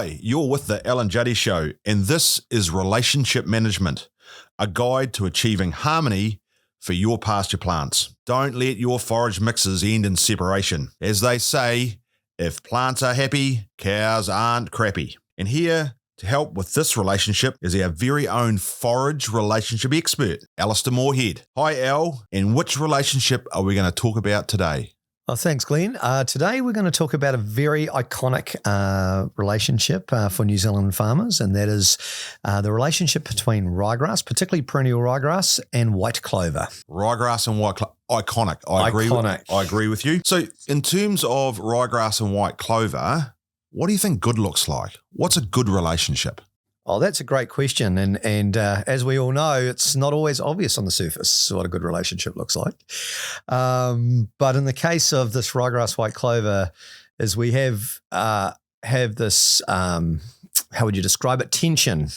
Hi, you're with the Juddy Show, and this is Relationship Management, a guide to achieving harmony for your pasture plants. Don't let your forage mixes end in separation. As they say, if plants are happy, cows aren't crappy. And here to help with this relationship is our very own forage relationship expert, Alistair Moorhead. Hi, Al, and which relationship are we going to talk about today? Oh, thanks, Glenn. Today we're going to talk about a very iconic relationship for New Zealand farmers, and that is the relationship between ryegrass, particularly perennial ryegrass, and white clover. Ryegrass and white clover. Iconic. I agree with you. So in terms of ryegrass and white clover, what do you think good looks like? What's a good relationship? Oh, that's a great question. And as we all know, it's not always obvious on the surface what a good relationship looks like. But in the case of this ryegrass white clover, is we have this, how would you describe it, tension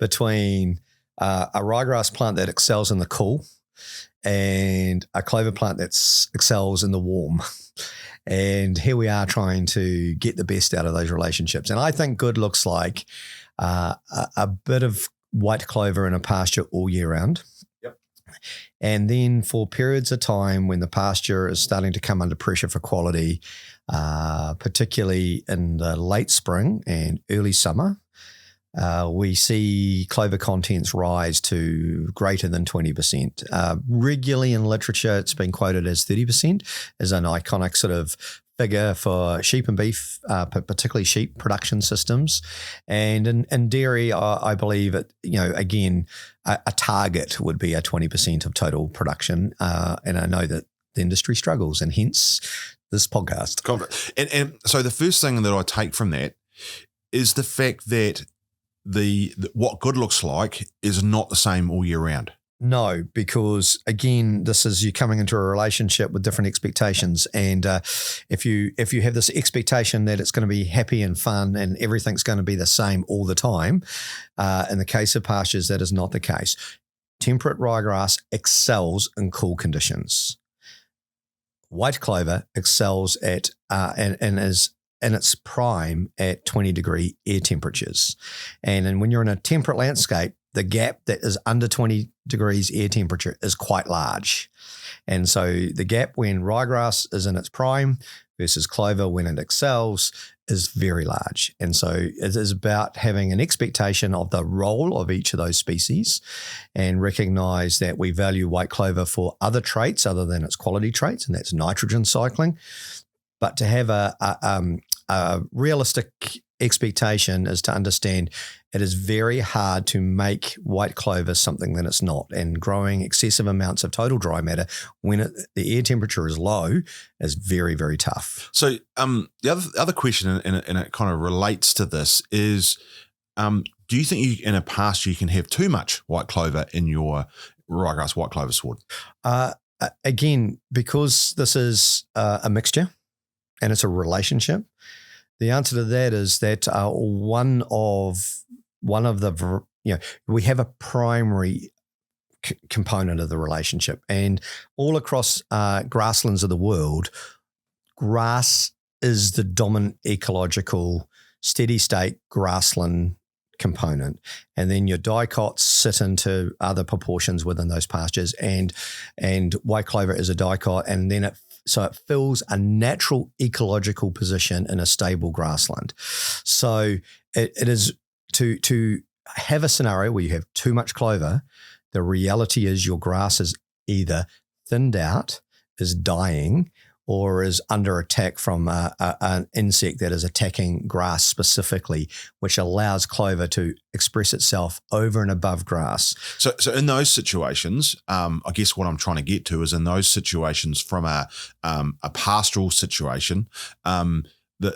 between a ryegrass plant that excels in the cool and a clover plant that excels in the warm. And here we are trying to get the best out of those relationships. And I think good looks like a bit of white clover in a pasture all year round. Yep. And then for periods of time when the pasture is starting to come under pressure for quality, particularly in the late spring and early summer, we see clover contents rise to greater than 20%. Regularly in literature, it's been quoted as 30% as an iconic sort of figure for sheep and beef, particularly sheep production systems. And in dairy, I believe it, again, a target would be a 20% of total production. And I know that the industry struggles, and hence this podcast. And so the first thing that I take from that is the fact that what good looks like is not the same all year round. No, because again, this is you coming into a relationship with different expectations, and if you have this expectation that it's going to be happy and fun and everything's going to be the same all the time, in the case of pastures, that is not the case. Temperate ryegrass excels in cool conditions. White clover excels at and is in its prime at 20-degree air temperatures, and when you're in a temperate landscape, the gap that is under 20 degrees air temperature is quite large. And so the gap when ryegrass is in its prime versus clover when it excels is very large. And so it is about having an expectation of the role of each of those species and recognize that we value white clover for other traits other than its quality traits, and that's nitrogen cycling. But to have a realistic expectation is to understand it is very hard to make white clover something that it's not, and growing excessive amounts of total dry matter when the air temperature is low is very, very tough. So the other question, and it kind of relates to this, is do you think in a pasture you can have too much white clover in your ryegrass white clover sward? Again, because this is a mixture and it's a relationship, the answer to that is that one of the, we have a primary component of the relationship, and all across grasslands of the world, grass is the dominant ecological steady state grassland component. And then your dicots sit into other proportions within those pastures, and white clover is a dicot, and then so it fills a natural ecological position in a stable grassland. So it is to have a scenario where you have too much clover, the reality is your grass is either thinned out, is dying, or is under attack from an insect that is attacking grass specifically, which allows clover to express itself over and above grass. So in those situations, I guess what I'm trying to get to is in those situations from a pastoral situation,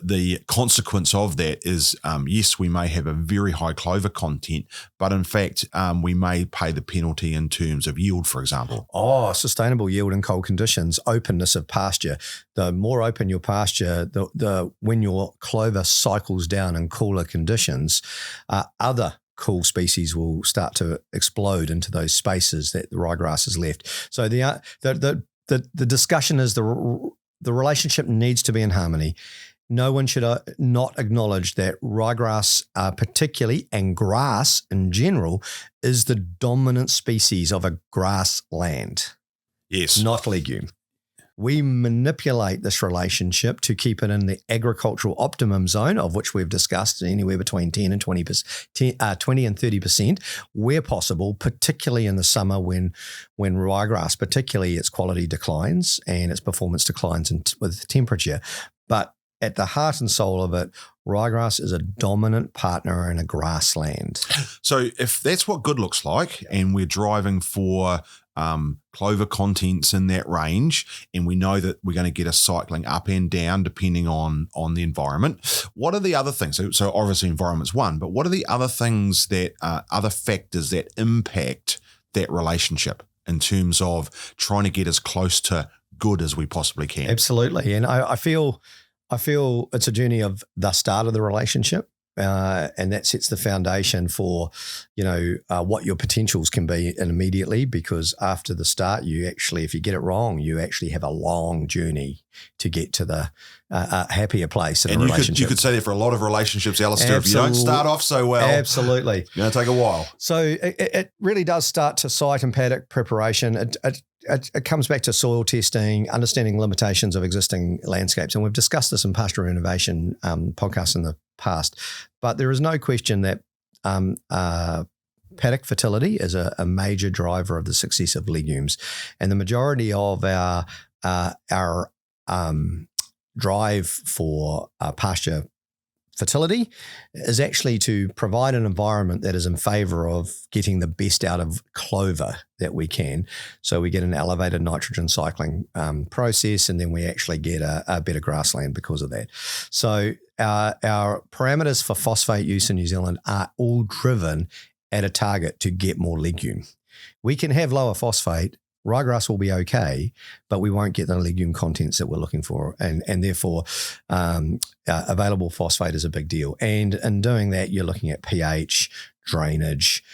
the consequence of that is, yes, we may have a very high clover content, but in fact, we may pay the penalty in terms of yield, for example. Oh, sustainable yield in cold conditions, openness of pasture. The more open your pasture, the when your clover cycles down in cooler conditions, other cool species will start to explode into those spaces that the ryegrass has left. So the discussion is the relationship needs to be in harmony. no one should not acknowledge that ryegrass particularly, and grass in general, is the dominant species of a grassland. Yes. Not legume. We manipulate this relationship to keep it in the agricultural optimum zone, of which we've discussed anywhere between 10 and 20 and 30%, where possible, particularly in the summer when ryegrass, particularly its quality declines and its performance declines with temperature. But at the heart and soul of it, ryegrass is a dominant partner in a grassland. So if that's what good looks like, and we're driving for clover contents in that range, and we know that we're going to get a cycling up and down depending on the environment, what are the other things? So obviously environment's one, but what are the other things that other factors that impact that relationship in terms of trying to get as close to good as we possibly can? Absolutely. And I feel it's a journey of the start of the relationship. And that sets the foundation for, what your potentials can be immediately, because after the start, if you get it wrong, you actually have a long journey to get to the happier place in a relationship. You could say that for a lot of relationships, Alistair, if you don't start off so well, absolutely, it's going to take a while. So it really does start to site and paddock preparation. It comes back to soil testing, understanding limitations of existing landscapes. And we've discussed this in Pasture Innovation podcasts in the past. But there is no question that paddock fertility is a major driver of the success of legumes. And the majority of our drive for pasture fertility is actually to provide an environment that is in favor of getting the best out of clover that we can. So we get an elevated nitrogen cycling process, and then we actually get a better grassland because of that. So our parameters for phosphate use in New Zealand are all driven at a target to get more legume. We can have lower phosphate. Ryegrass will be okay, but we won't get the legume contents that we're looking for. And therefore, available phosphate is a big deal. And in doing that, you're looking at pH, drainage,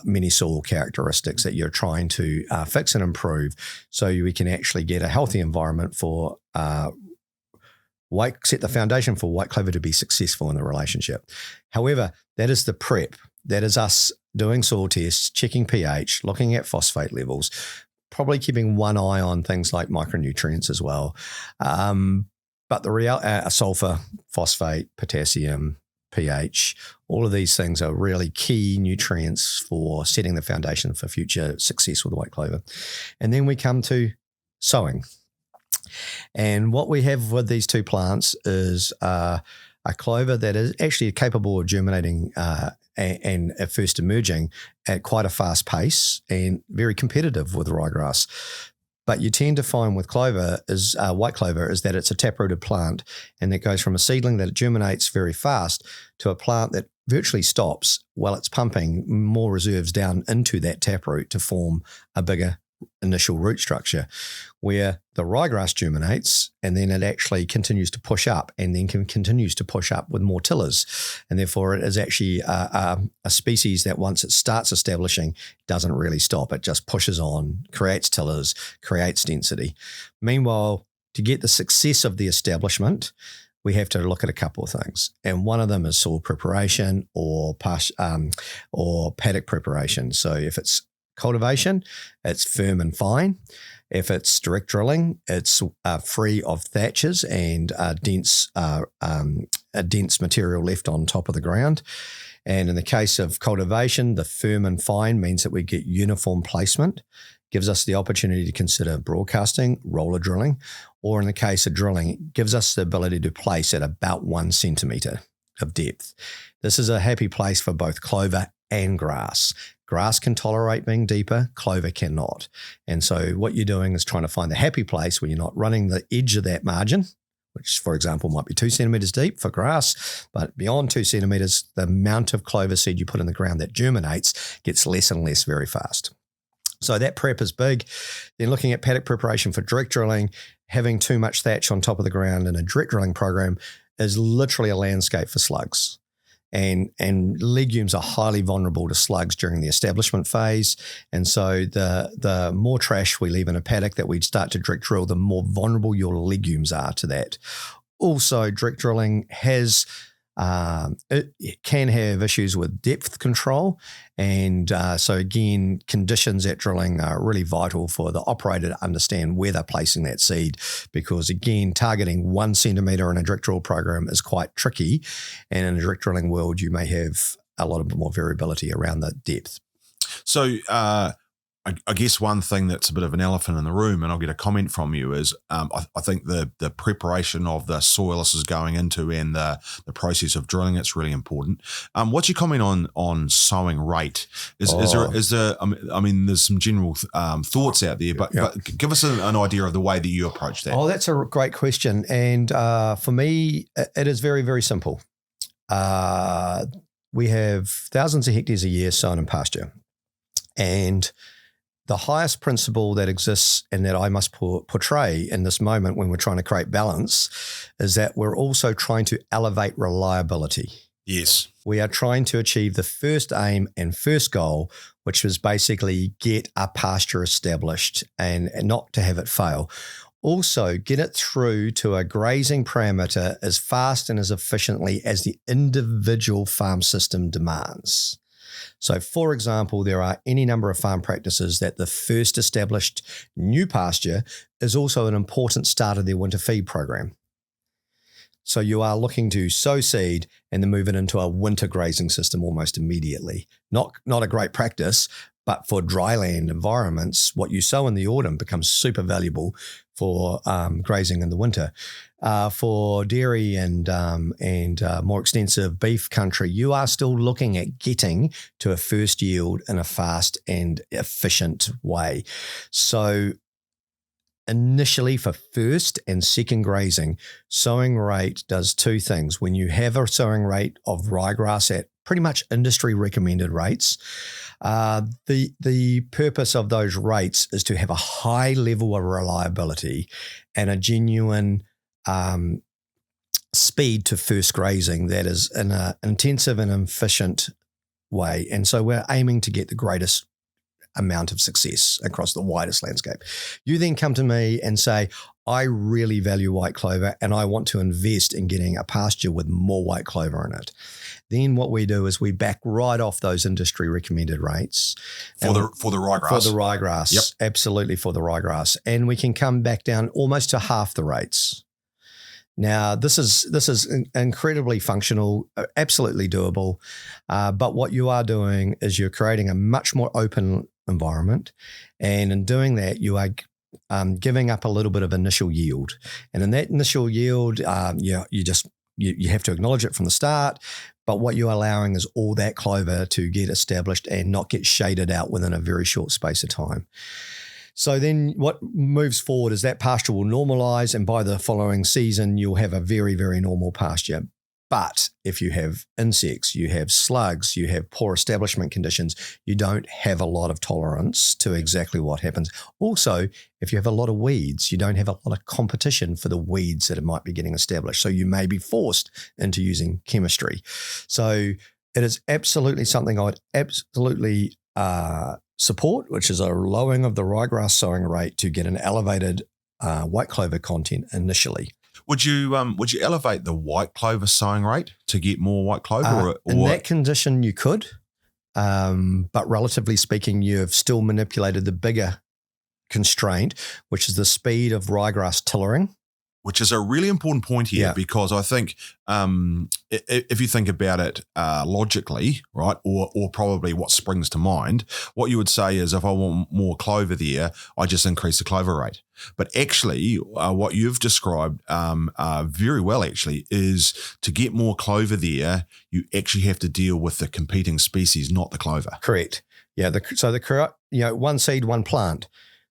many soil characteristics that you're trying to fix and improve, so we can actually get a healthy environment for set the foundation for white clover to be successful in the relationship. However, that is the prep. That is us doing soil tests, checking pH, looking at phosphate levels, probably keeping one eye on things like micronutrients as well. But the sulfur, phosphate, potassium, pH, all of these things are really key nutrients for setting the foundation for future success with white clover. And then we come to sowing. And what we have with these two plants is a clover that is actually capable of germinating and at first emerging at quite a fast pace and very competitive with ryegrass. But you tend to find with clover is white clover is that it's a taprooted plant, and it goes from a seedling that it germinates very fast to a plant that virtually stops while it's pumping more reserves down into that taproot to form a bigger initial root structure, where the ryegrass germinates and then it actually continues to push up and then continues to push up with more tillers. And therefore it is actually a species that once it starts establishing doesn't really stop. It just pushes on, creates tillers, creates density. Meanwhile, to get the success of the establishment, we have to look at a couple of things. And one of them is soil preparation or paddock preparation. So if it's cultivation, it's firm and fine. If it's direct drilling, it's free of thatches and a dense material left on top of the ground. And in the case of cultivation, the firm and fine means that we get uniform placement, gives us the opportunity to consider broadcasting, roller drilling, or in the case of drilling, it gives us the ability to place at about 1 centimetre of depth. This is a happy place for both clover and grass. Grass can tolerate being deeper, clover cannot. And so what you're doing is trying to find the happy place where you're not running the edge of that margin, which, for example, might be 2 centimetres deep for grass, but beyond 2 centimetres, the amount of clover seed you put in the ground that germinates gets less and less very fast. So that prep is big. Then looking at paddock preparation for direct drilling, having too much thatch on top of the ground in a direct drilling program is literally a landscape for slugs. And legumes are highly vulnerable to slugs during the establishment phase. And so the more trash we leave in a paddock that we start to direct drill, the more vulnerable your legumes are to that. Also, direct drilling it can have issues with depth control. And so again, conditions at drilling are really vital for the operator to understand where they're placing that seed, because again, targeting 1 centimetre in a direct drill program is quite tricky. And in a direct drilling world, you may have a lot of more variability around the depth. So I guess one thing that's a bit of an elephant in the room, and I'll get a comment from you, is I think the preparation of the soil this is going into and the process of drilling, it's really important. What's your comment on sowing rate? Is there? I mean, there's some general thoughts out there, but give us an idea of the way that you approach that. Oh, that's a great question, and for me, it is very, very simple. We have thousands of hectares a year sown in pasture, and the highest principle that exists and that I must portray in this moment when we're trying to create balance is that we're also trying to elevate reliability. Yes. We are trying to achieve the first aim and first goal, which was basically get a pasture established and not to have it fail. Also, get it through to a grazing parameter as fast and as efficiently as the individual farm system demands. So, for example, there are any number of farm practices that the first established new pasture is also an important start of their winter feed program. So you are looking to sow seed and then move it into a winter grazing system almost immediately. Not a great practice, but for dryland environments, what you sow in the autumn becomes super valuable for grazing in the winter. For dairy and more extensive beef country, you are still looking at getting to a first yield in a fast and efficient way. So initially for first and second grazing, sowing rate does two things. When you have a sowing rate of ryegrass at pretty much industry recommended rates, the purpose of those rates is to have a high level of reliability and a genuine speed to first grazing that is in an intensive and efficient way. And so we're aiming to get the greatest amount of success across the widest landscape. You then come to me and say, I really value white clover and I want to invest in getting a pasture with more white clover in it. Then what we do is we back right off those industry recommended rates. For the ryegrass. For the ryegrass. Yep. Absolutely for the ryegrass. And we can come back down almost to half the rates. Now, this is incredibly functional, absolutely doable. But what you are doing is you're creating a much more open environment. And in doing that, you are giving up a little bit of initial yield. And in that initial yield, you have to acknowledge it from the start. But what you're allowing is all that clover to get established and not get shaded out within a very short space of time. So then what moves forward is that pasture will normalize, and by the following season, you'll have a very, very normal pasture. But if you have insects, you have slugs, you have poor establishment conditions, you don't have a lot of tolerance to exactly what happens. Also, if you have a lot of weeds, you don't have a lot of competition for the weeds that might be getting established. So you may be forced into using chemistry. So it is absolutely something I would absolutely support, which is a lowering of the ryegrass sowing rate to get an elevated white clover content initially. Would you elevate the white clover sowing rate to get more white clover? In that condition, you could, but relatively speaking, you've still manipulated the bigger constraint, which is the speed of ryegrass tillering. Which is a really important point here, because I think if you think about it logically, right, or probably what springs to mind, what you would say is if I want more clover there, I just increase the clover rate. But actually, what you've described very well actually is to get more clover there, you actually have to deal with the competing species, not the clover. Correct. Yeah. One seed, one plant.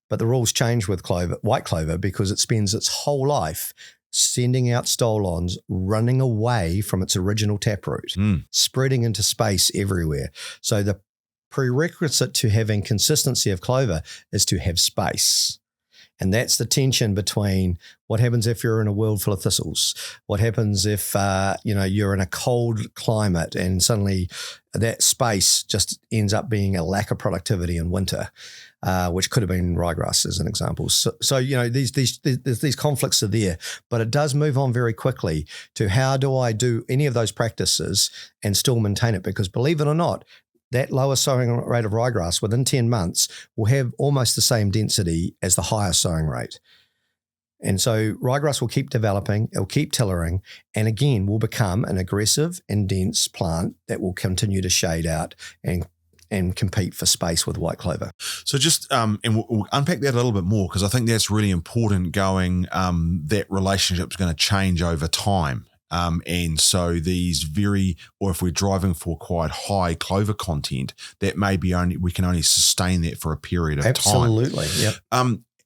But the rules change with white clover, because it spends its whole life sending out stolons, running away from its original taproot, spreading into space everywhere. So the prerequisite to having consistency of clover is to have space. And that's the tension between what happens if you're in a world full of thistles, what happens if you're in a cold climate and suddenly that space just ends up being a lack of productivity in winter, which could have been ryegrass as an example. So these conflicts are there, but it does move on very quickly to how do I do any of those practices and still maintain it? Because believe it or not, that lower sowing rate of ryegrass within 10 months will have almost the same density as the higher sowing rate. And so ryegrass will keep developing, it'll keep tillering, and again, will become an aggressive and dense plant that will continue to shade out and compete for space with white clover. So just, and we'll unpack that a little bit more, because I think that's really important going, that relationship's going to change over time. And so if we're driving for quite high clover content, that may be we can only sustain that for a period of time. Absolutely, yep.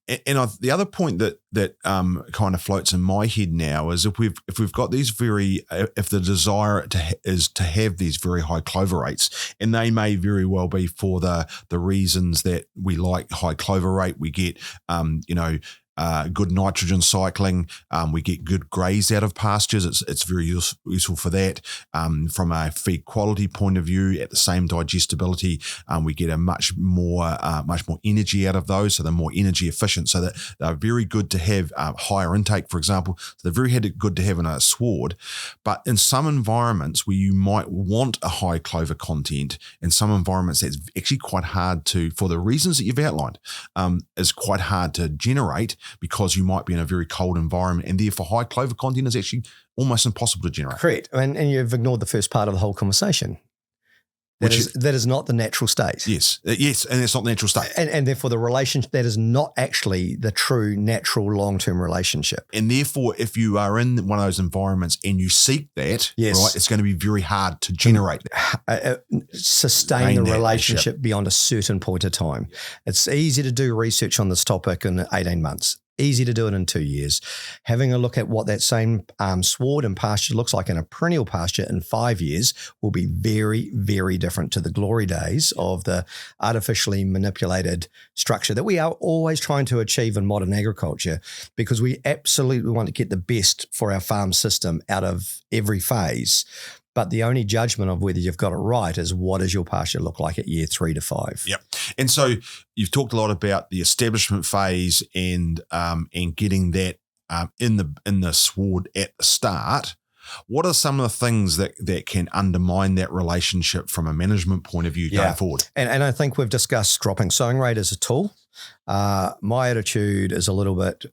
The other point that kind of floats in my head now is if we've got these if the desire is to have these very high clover rates, and they may very well be for the reasons that we like high clover rate, we get good nitrogen cycling. We get good graze out of pastures. It's very useful for that. From a feed quality point of view, at the same digestibility, we get a much more energy out of those. So they're more energy efficient. So that they're very good to have higher intake, for example. So they're very good to have in a sward. But in some environments where you might want a high clover content, in some environments that's actually quite hard to, for the reasons that you've outlined, is quite hard to generate, because you might be in a very cold environment, and therefore high clover content is actually almost impossible to generate. Correct. And you've ignored the first part of the whole conversation. That is not the natural state. Yes, and it's not the natural state. And therefore the relationship, that is not actually the true natural long-term relationship. And therefore, if you are in one of those environments and you seek that, yes, right, it's going to be very hard to generate that. Sustain the relationship beyond a certain point of time. It's easy to do research on this topic in 18 months. Easy to do it in 2 years. Having a look at what that same sward and pasture looks like in a perennial pasture in 5 years will be very, very different to the glory days of the artificially manipulated structure that we are always trying to achieve in modern agriculture, because we absolutely want to get the best for our farm system out of every phase. But the only judgment of whether you've got it right is what does your pasture look like at year 3 to 5. Yep. And so you've talked a lot about the establishment phase and getting that in the sward at the start. What are some of the things that can undermine that relationship from a management point of view going forward? And I think we've discussed dropping sowing rate as a tool. My attitude is a little bit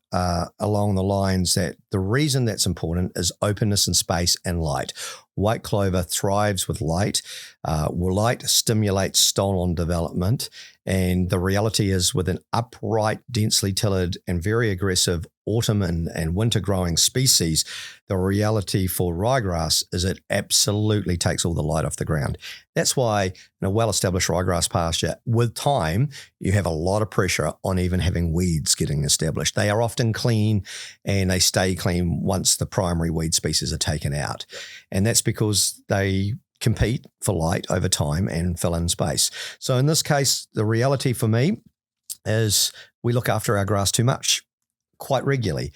along the lines that the reason that's important is openness and space and light. White clover thrives with light. Light stimulates stolon development. And the reality is, with an upright, densely tilled and very aggressive autumn and winter growing species, the reality for ryegrass is it absolutely takes all the light off the ground. That's why in a well-established ryegrass pasture, with time, you have a lot of pressure on even having weeds getting established. They are often clean and they stay clean once the primary weed species are taken out. And that's because they compete for light over time and fill in space. So in this case, the reality for me is we look after our grass too much, quite regularly.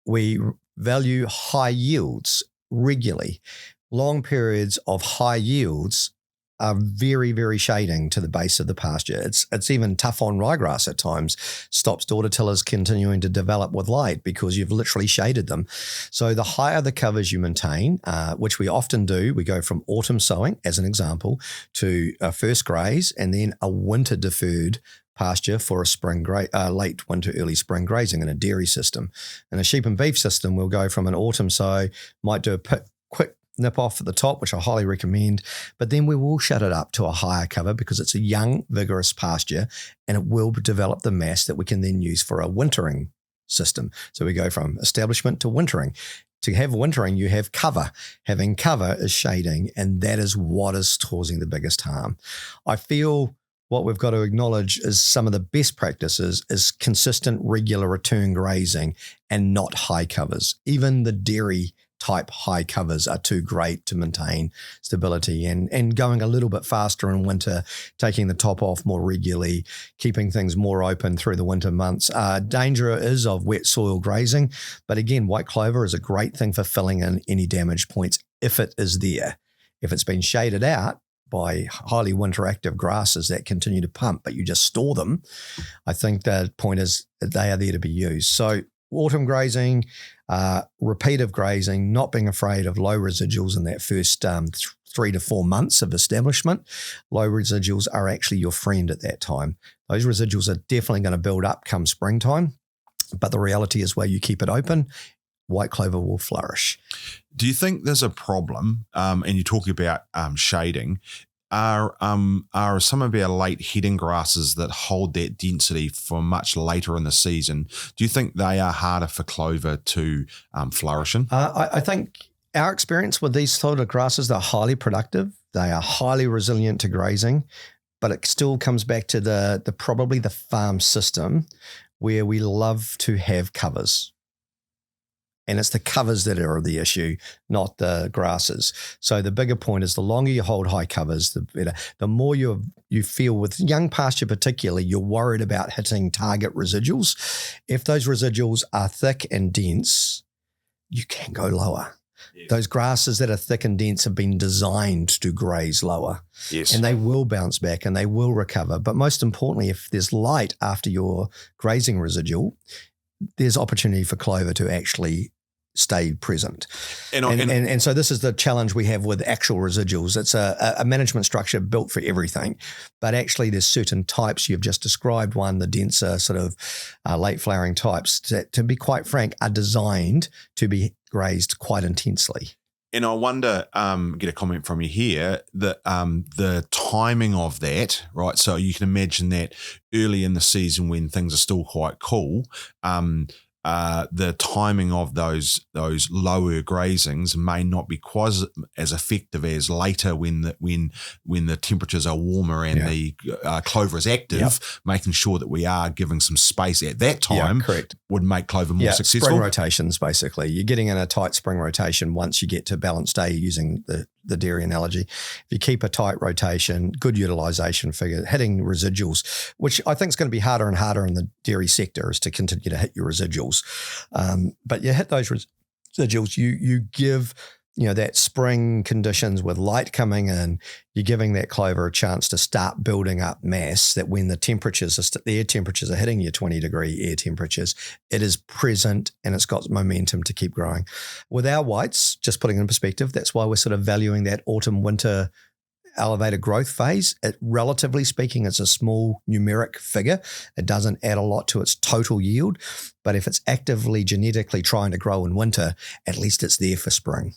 We value high yields regularly. Long periods of high yields are very, very shading to the base of the pasture. It's even tough on ryegrass at times. Stops daughter tillers continuing to develop with light because you've literally shaded them. So the higher the covers you maintain, which we often do, we go from autumn sowing, as an example, to a first graze and then a winter deferred pasture for a late winter, early spring grazing in a dairy system. In a sheep and beef system, we'll go from an autumn sow, might do a quick nip off at the top, which I highly recommend, but then we will shut it up to a higher cover because it's a young, vigorous pasture and it will develop the mass that we can then use for a wintering system. So we go from establishment to wintering. To have wintering, you have cover. Having cover is shading, and that is what is causing the biggest harm. I feel what we've got to acknowledge is some of the best practices is consistent, regular return grazing and not high covers. Even the dairy type high covers are too great to maintain stability, and going a little bit faster in winter, taking the top off more regularly, keeping things more open through the winter months. Danger is of wet soil grazing, but again, white clover is a great thing for filling in any damaged points if it is there. If it's been shaded out by highly winter active grasses that continue to pump, but you just store them, I think the point is that they are there to be used. So autumn grazing, repeative grazing, not being afraid of low residuals in that first 3 to 4 months of establishment. Low residuals are actually your friend at that time. Those residuals are definitely going to build up come springtime, but the reality is where you keep it open, white clover will flourish. Do you think there's a problem, and you're talking about shading, are some of our late heading grasses that hold that density for much later in the season, do you think they are harder for clover to flourish in? I think our experience with these sort of grasses, they're highly productive. They are highly resilient to grazing, but it still comes back to the probably the farm system where we love to have covers. And it's the covers that are the issue, not the grasses. So the bigger point is the longer you hold high covers, the better. The more you feel with young pasture particularly, you're worried about hitting target residuals. If those residuals are thick and dense, you can go lower. Yeah. Those grasses that are thick and dense have been designed to graze lower. Yes. And they will bounce back and they will recover. But most importantly, if there's light after your grazing residual, there's opportunity for clover to actually stay present. And so this is the challenge we have with actual residuals. It's a management structure built for everything, but actually there's certain types you've just described, one, the denser sort of late flowering types that, to be quite frank, are designed to be grazed quite intensely. And I wonder, get a comment from you here, that the timing of that, right? So you can imagine that early in the season when things are still quite cool, the timing of those lower grazings may not be quite as effective as later when the temperatures are warmer and the clover is active. Making sure that we are giving some space at that time would make clover more successful. Spring rotations, basically. You're getting in a tight spring rotation once you get to balanced day, using the dairy analogy. If you keep a tight rotation, good utilization figure, hitting residuals, which I think is going to be harder and harder in the dairy sector, is to continue to hit your residuals. But you hit those residuals, you give that spring conditions with light coming in, you're giving that clover a chance to start building up mass, that when the temperatures, the air temperatures are hitting your 20-degree air temperatures, it is present and it's got momentum to keep growing. With our whites, just putting it in perspective, that's why we're sort of valuing that autumn-winter elevated growth phase. Relatively speaking, it's a small numeric figure. It doesn't add a lot to its total yield, but if it's actively genetically trying to grow in winter, at least it's there for spring.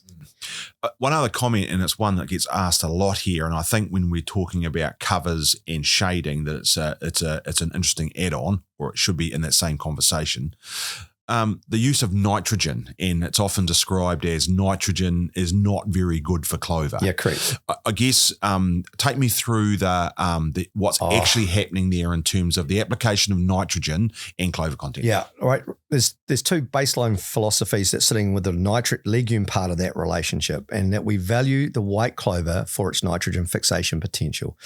One other comment, and it's one that gets asked a lot here, and I think when we're talking about covers and shading, that it's an interesting add-on, or it should be in that same conversation. The use of nitrogen, and it's often described as nitrogen is not very good for clover. Yeah, correct. I guess take me through what's actually happening there in terms of the application of nitrogen and clover content. Yeah, all right. There's two baseline philosophies that's sitting with the nitrate legume part of that relationship, and that we value the white clover for its nitrogen fixation potential.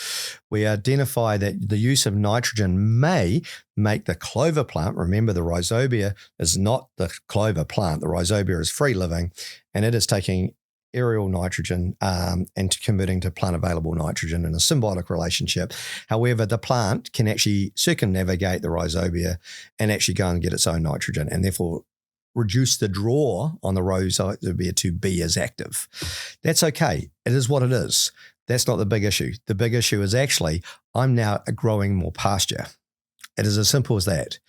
We identify that the use of nitrogen may make the clover plant, remember the rhizobia is not the clover plant, the rhizobia is free living, and it is taking aerial nitrogen and converting to plant available nitrogen in a symbiotic relationship. However, the plant can actually circumnavigate the rhizobia and actually go and get its own nitrogen, and therefore reduce the draw on the rhizobia to be as active. That's okay. It is what it is. That's not the big issue. The big issue is actually I'm now growing more pasture. It is as simple as that.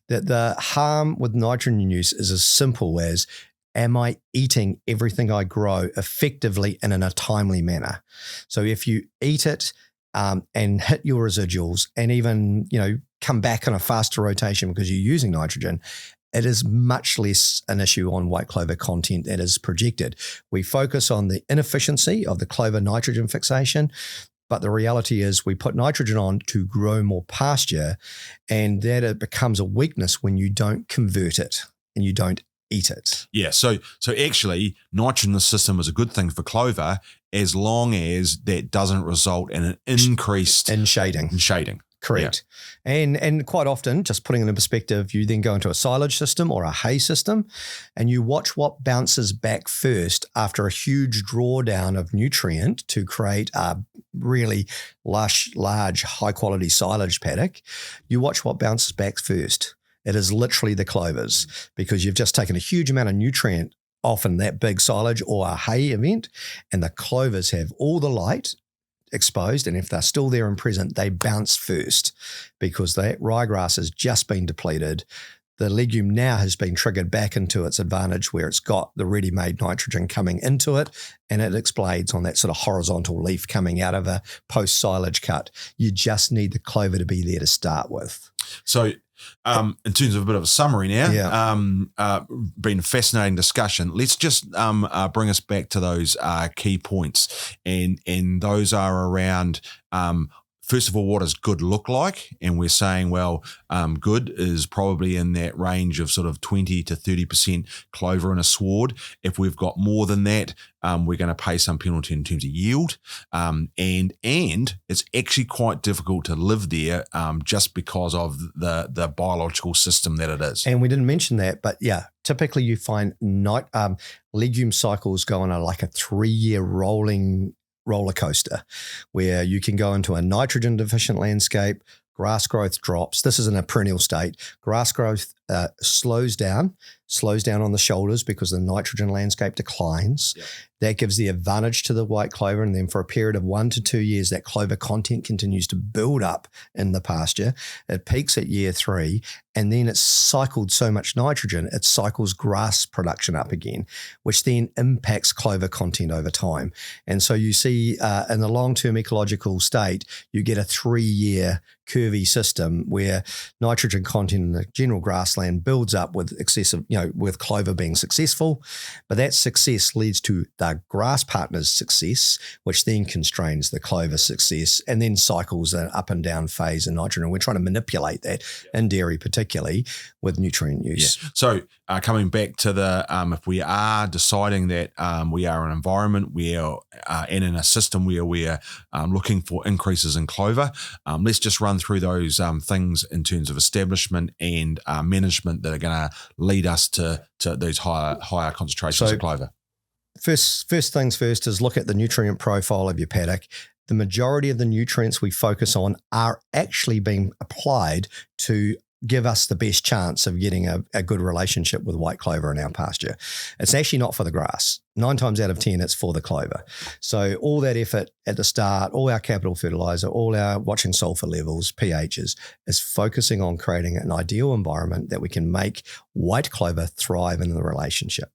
That the harm with nitrogen use is as simple as, am I eating everything I grow effectively and in a timely manner? So if you eat it and hit your residuals and even, come back on a faster rotation because you're using nitrogen, it is much less an issue on white clover content that is projected. We focus on the inefficiency of the clover nitrogen fixation, but the reality is we put nitrogen on to grow more pasture, and that it becomes a weakness when you don't convert it and you don't eat it. Yeah, so actually, nitrogen in the system is a good thing for clover as long as that doesn't result in an increased in shading. Correct. Yeah. And quite often, just putting it in perspective, you then go into a silage system or a hay system and you watch what bounces back first after a huge drawdown of nutrient to create a really lush, large, high-quality silage paddock. You watch what bounces back first. It is literally the clovers because you've just taken a huge amount of nutrient off in that big silage or a hay event, and the clovers have all the light exposed, and if they're still there and present, they bounce first because that ryegrass has just been depleted. The legume now has been triggered back into its advantage where it's got the ready-made nitrogen coming into it and it explodes on that sort of horizontal leaf coming out of a post-silage cut. You just need the clover to be there to start with. So in terms of a bit of a summary now, been a fascinating discussion. Let's just bring us back to those key points, and those are around first of all, what does good look like? And we're saying, well, good is probably in that range of sort of 20 to 30% clover in a sward. If we've got more than that, we're going to pay some penalty in terms of yield. And it's actually quite difficult to live there just because of the biological system that it is. And we didn't mention that, but yeah, typically you find legume cycles go on like a 3-year rolling roller coaster where you can go into a nitrogen deficient landscape, grass growth drops. This is in a perennial state. Grass growth slows down on the shoulders because the nitrogen landscape declines. Yep. That gives the advantage to the white clover, and then for a period of 1 to 2 years, that clover content continues to build up in the pasture. It peaks at year 3, and then it's cycled so much nitrogen, it cycles grass production up again, which then impacts clover content over time. And so you see in the long-term ecological state, you get a 3-year curvy system where nitrogen content in the general grassland builds up with excessive, with clover being successful, but that success leads to the grass partner's success, which then constrains the clover success and then cycles an up and down phase in nitrogen. We're trying to manipulate that in dairy, particularly with nutrient use. Yeah. So coming back to the, if we are deciding that we are in an environment where, and in a system where we're looking for increases in clover, let's just run through those things in terms of establishment and management that are going to lead us to those higher concentrations of clover. First things first is look at the nutrient profile of your paddock. The majority of the nutrients we focus on are actually being applied to give us the best chance of getting a good relationship with white clover in our pasture. It's actually not for the grass. 9 times out of 10, it's for the clover. So all that effort at the start, all our capital fertilizer, all our watching sulfur levels, pHs, is focusing on creating an ideal environment that we can make white clover thrive in the relationship.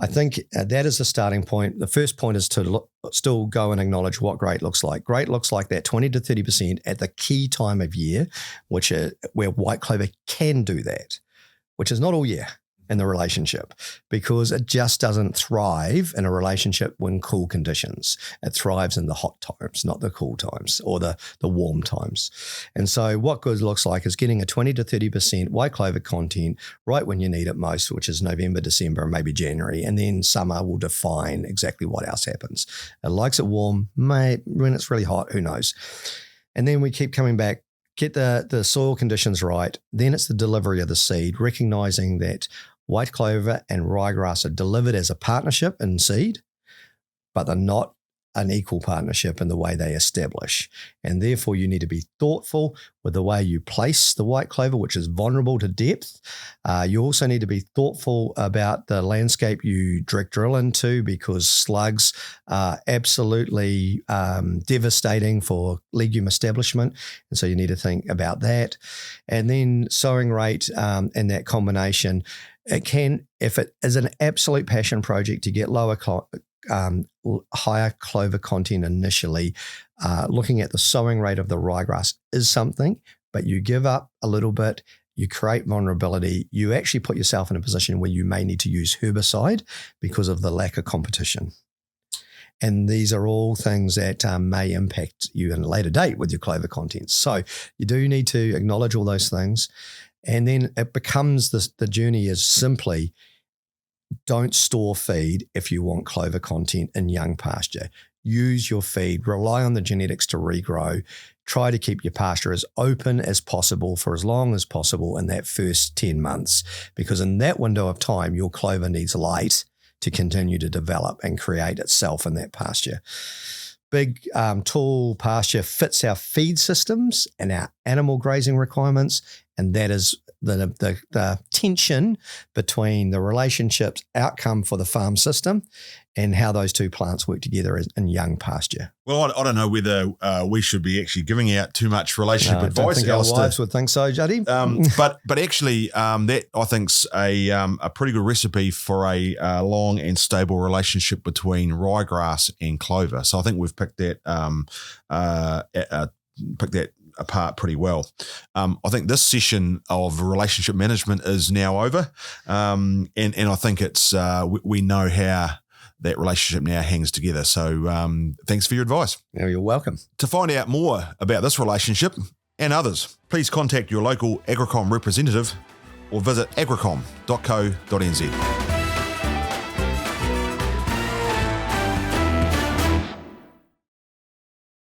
I think that is the starting point. The first point is to still go and acknowledge what great looks like. Great looks like that 20 to 30% at the key time of year, where white clover can do that, which is not all year in the relationship, because it just doesn't thrive in a relationship when cool conditions. It thrives in the hot times, not the cool times or the warm times. And so what good looks like is getting a 20 to 30% white clover content right when you need it most, which is November, December, and maybe January. And then summer will define exactly what else happens. It likes it warm, when it's really hot, who knows? And then we keep coming back, get the soil conditions right. Then it's the delivery of the seed, recognizing that white clover and ryegrass are delivered as a partnership in seed, but they're not an equal partnership in the way they establish. And therefore, you need to be thoughtful with the way you place the white clover, which is vulnerable to depth. You also need to be thoughtful about the landscape you direct drill into, because slugs are absolutely devastating for legume establishment. And so you need to think about that. And then sowing rate and that combination, it can, if it is an absolute passion project to get higher clover content initially, looking at the sowing rate of the ryegrass is something, but you give up a little bit, you create vulnerability, you actually put yourself in a position where you may need to use herbicide because of the lack of competition. And these are all things that may impact you in a later date with your clover content. So you do need to acknowledge all those things. And then it becomes the journey is simply don't store feed if you want clover content in young pasture. Use your feed, rely on the genetics to regrow. Try to keep your pasture as open as possible for as long as possible in that first 10 months, because in that window of time, your clover needs light to continue to develop and create itself in that pasture. Big, tall pasture fits our feed systems and our animal grazing requirements, and that is the tension between the relationships outcome for the farm system and how those two plants work together in young pasture. Well, I don't know whether we should be actually giving out too much relationship advice. I don't think our wives would think so, Juddy. But actually, that I think's a pretty good recipe for a long and stable relationship between ryegrass and clover. So I think we've picked that apart pretty well. I think this session of relationship management is now over, and I think it's we know how that relationship now hangs together. So thanks for your advice. Yeah, you're welcome. To find out more about this relationship and others, please contact your local Agricom representative or visit agricom.co.nz.